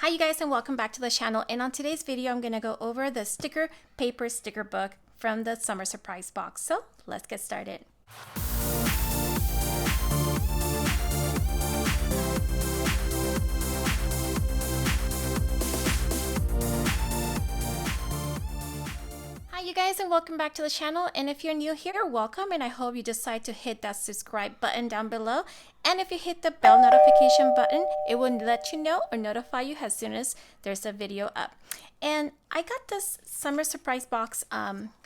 Hi you guys, and welcome back to the channel. And on today's video I'm going to go over the sticker paper sticker book from the summer surprise box. So let's get started. Hi you guys, and welcome back to the channel. And if you're new here, welcome, and I hope you decide to hit that subscribe button down below. And if you hit the bell notification button, it will let you know or notify you as soon as there's a video up. And I got this summer surprise box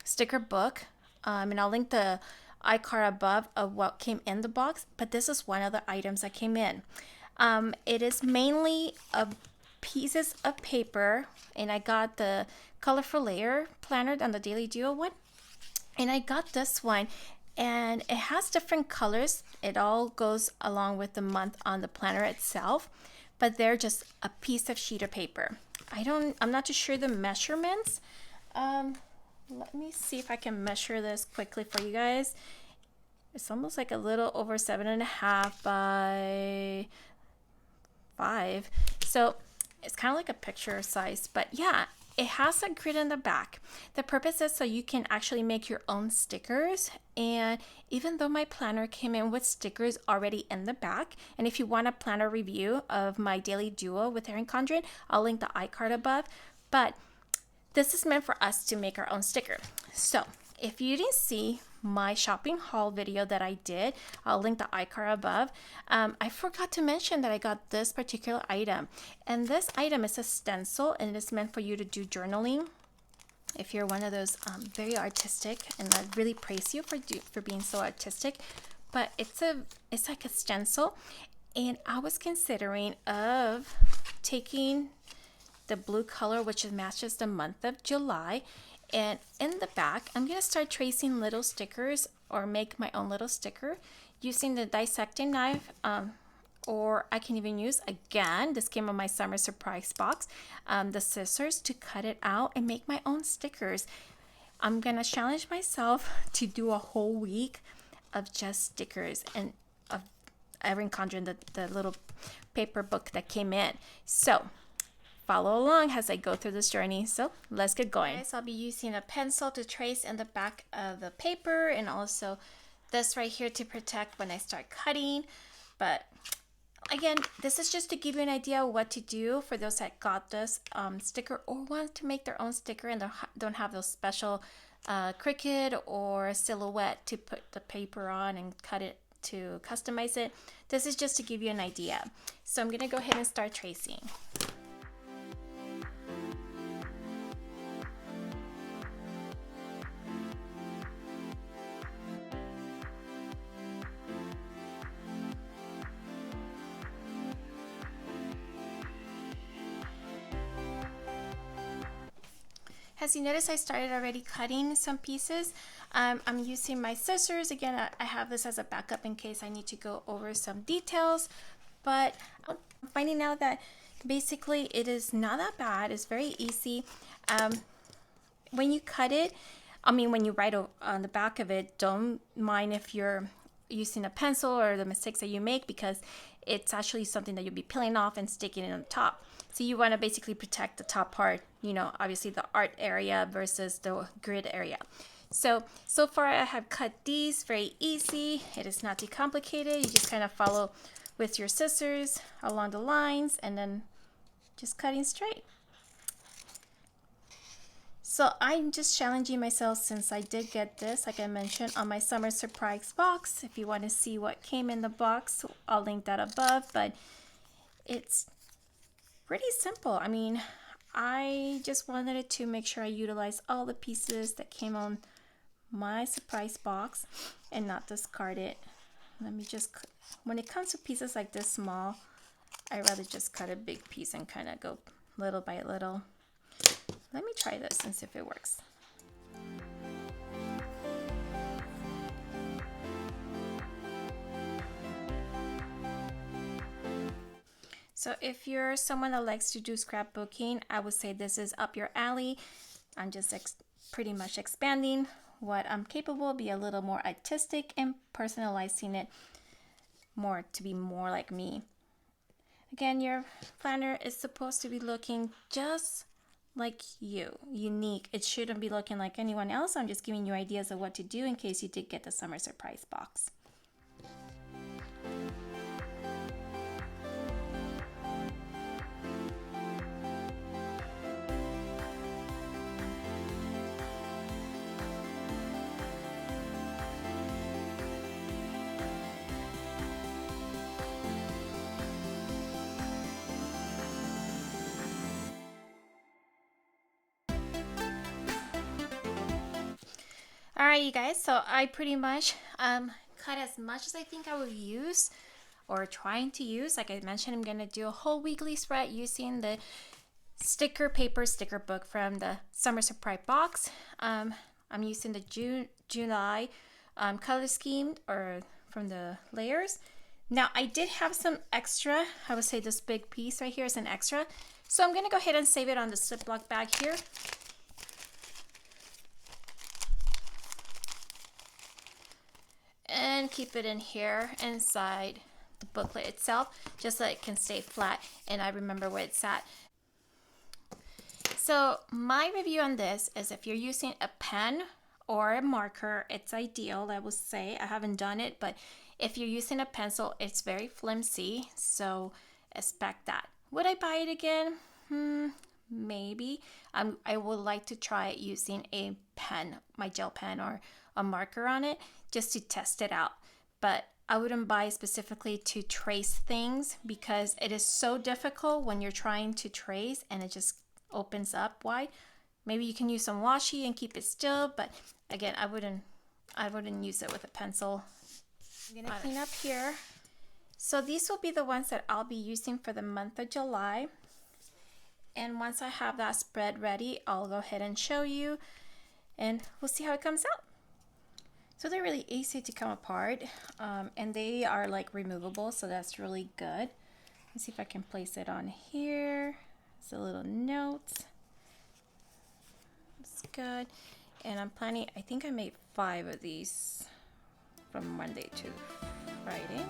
sticker book, and I'll link the iCard above of what came in the box, but this is one of the items that came in. It is mainly pieces of paper, and I got the colorful layer planner on the Daily Duo one, and I got this one, and it has different colors. It all goes along with the month on the planner itself, but they're just a piece of sheet of paper. I'm not too sure the measurements. Let me see if I can measure this quickly for you guys. It's almost like a little over 7.5 by 5, so it's kind of like a picture size. But yeah, it has a grid in the back. The purpose is so you can actually make your own stickers. And even though my planner came in with stickers already in the back, and if you want a planner review of my Daily Duo with Erin Condren, I'll link the iCard above. But this is meant for us to make our own sticker. So if you didn't see my shopping haul video that I did, I'll link the iCard above. I forgot to mention that I got this particular item, and this item is a stencil, and it's meant for you to do journaling if you're one of those very artistic, and I really praise you for being so artistic. But it's like a stencil, and I was considering of taking the blue color, which matches the month of July. And in the back, I'm going to start tracing little stickers, or make my own little sticker using the dissecting knife, or I can even use, again, this came in my summer surprise box, the scissors to cut it out and make my own stickers. I'm going to challenge myself to do a whole week of just stickers and of Erin Condren, the little paper book that came in. So follow along as I go through this journey. So let's get going. I'll be using a pencil to trace in the back of the paper, and also this right here to protect when I start cutting. But again, this is just to give you an idea of what to do for those that got this sticker or want to make their own sticker and don't have those special Cricut or silhouette to put the paper on and cut it to customize it. This is just to give you an idea. So I'm gonna go ahead and start tracing. As you notice, I started already cutting some pieces. I'm using my scissors. Again, I have this as a backup in case I need to go over some details. But I'm finding out that basically it is not that bad. It's very easy. When you cut it, when you write on the back of it, don't mind if you're using a pencil or the mistakes that you make, because it's actually something that you'll be peeling off and sticking it on the top. So you want to basically protect the top part, obviously the art area versus the grid area. So far I have cut these very easy. It is not too complicated. You just kind of follow with your scissors along the lines and then just cutting straight. So I'm just challenging myself, since I did get this, like I mentioned, on my summer surprise box. If you want to see what came in the box, I'll link that above. But it's pretty simple. I just wanted to make sure I utilize all the pieces that came on my surprise box and not discard it. Let me just, when it comes to pieces like this small, I'd rather just cut a big piece and kind of go little by little. Let me try this and see if it works. So if you're someone that likes to do scrapbooking, I would say this is up your alley. I'm just pretty much expanding what I'm capable, be a little more artistic and personalizing it more to be more like me. Again, your planner is supposed to be looking just like you, unique. It shouldn't be looking like anyone else. I'm just giving you ideas of what to do in case you did get the summer surprise box. Alright, you guys, so I pretty much cut as much as I think I will use, or trying to use. Like I mentioned, I'm going to do a whole weekly spread using the sticker book from the summer surprise box. I'm using the July color scheme, or from the layers. Now I did have some extra. I would say this big piece right here is an extra, so I'm going to go ahead and save it on the Ziploc bag here. And keep it in here inside the booklet itself, just so it can stay flat and I remember where it's at. So my review on this is, if you're using a pen or a marker, it's ideal. I would say, I haven't done it, but if you're using a pencil, it's very flimsy, so expect that. Would I buy it again? Maybe. I would like to try it using a pen, my gel pen, or a marker on it, just to test it out. But I wouldn't buy specifically to trace things, because it is so difficult when you're trying to trace and it just opens up wide. Maybe you can use some washi and keep it still, but again, I wouldn't use it with a pencil. I'm gonna clean up here. So these will be the ones that I'll be using for the month of July. And once I have that spread ready, I'll go ahead and show you, and we'll see how it comes out. So they're really easy to come apart, and they are like removable, so that's really good. Let's see if I can place it on here. It's a little note. That's good. And I'm planning, I think I made 5 of these from Monday to Friday.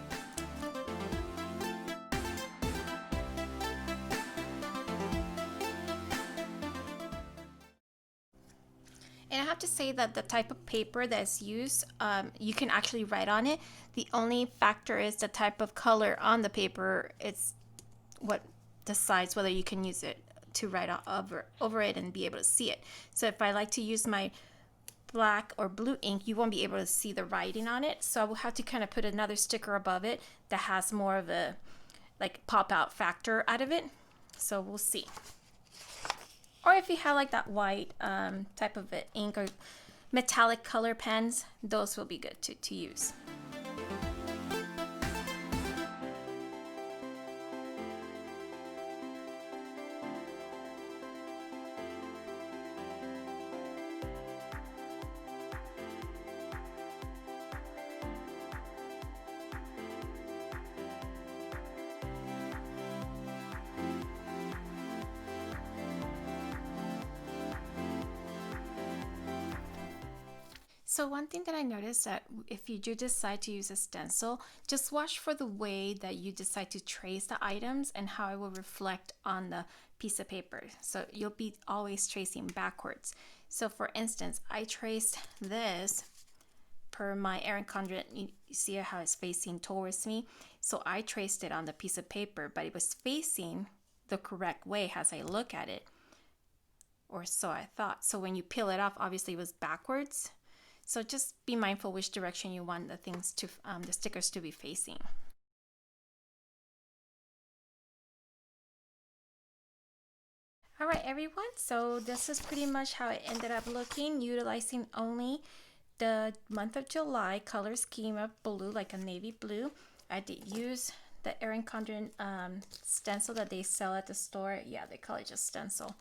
And I have to say that the type of paper that's used, you can actually write on it. The only factor is the type of color on the paper. It's what decides whether you can use it to write over it and be able to see it. So if I like to use my black or blue ink, you won't be able to see the writing on it. So I will have to kind of put another sticker above it that has more of a like pop out factor out of it. So we'll see. Or if you have like that white type of ink or metallic color pens, those will be good to use. So one thing that I noticed, that if you do decide to use a stencil, just watch for the way that you decide to trace the items and how it will reflect on the piece of paper. So you'll be always tracing backwards. So for instance, I traced this per my Erin Condren. You see how it's facing towards me? So I traced it on the piece of paper, but it was facing the correct way as I look at it. Or so I thought. So when you peel it off, obviously it was backwards. So just be mindful which direction you want the things to, the stickers to be facing. All right, everyone. So this is pretty much how it ended up looking, utilizing only the month of July color scheme of blue, like a navy blue. I did use the Erin Condren stencil that they sell at the store. Yeah, they call it just Stencil.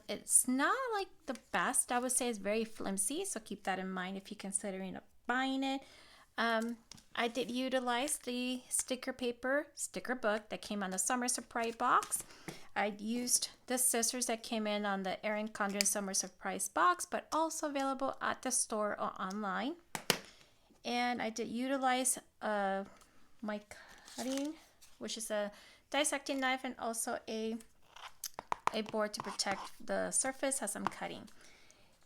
It's not like the best. I would say it's very flimsy, so keep that in mind if you're considering buying it. I did utilize the sticker book that came on the summer surprise box. I used the scissors that came in on the Erin Condren summer surprise box, but also available at the store or online. And I did utilize my cutting, which is a dissecting knife and also a board to protect the surface as I'm cutting.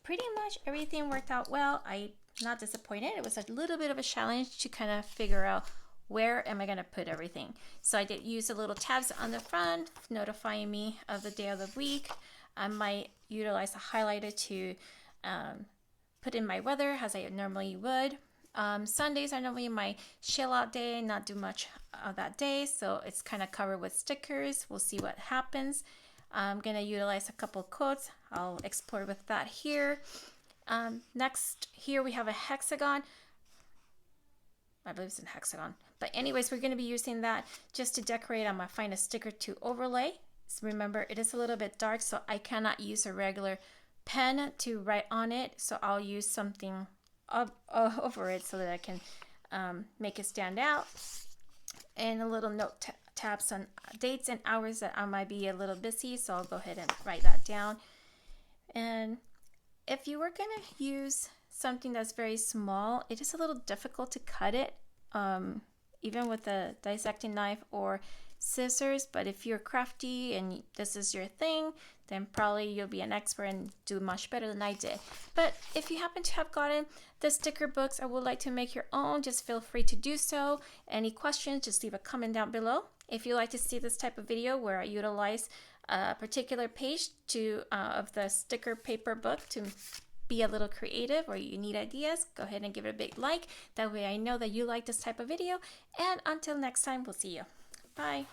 Pretty much everything worked out well. I'm not disappointed. It was a little bit of a challenge to kind of figure out where am I going to put everything. So I did use the little tabs on the front notifying me of the day of the week. I might utilize a highlighter to put in my weather as I normally would. Sundays are normally my chill out day, not do much that day, so it's kind of covered with stickers. We'll see what happens. I'm going to utilize a couple quotes. I'll explore with that here. Next, here we have a hexagon. I believe it's a hexagon. But anyways, we're going to be using that just to decorate. I'm going to find a sticker to overlay. So remember, it is a little bit dark, so I cannot use a regular pen to write on it. So I'll use something over it so that I can make it stand out. And a little note tabs on dates and hours that I might be a little busy. So I'll go ahead and write that down. And if you were going to use something that's very small, it is a little difficult to cut it, even with a dissecting knife or scissors. But if you're crafty and this is your thing, then probably you'll be an expert and do much better than I did. But if you happen to have gotten the sticker books or would like to make your own, just feel free to do so. Any questions, just leave a comment down below. If you like to see this type of video where I utilize a particular page of the sticker paper book to be a little creative, or you need ideas, go ahead and give it a big like. That way I know that you like this type of video. And until next time, we'll see you. Bye.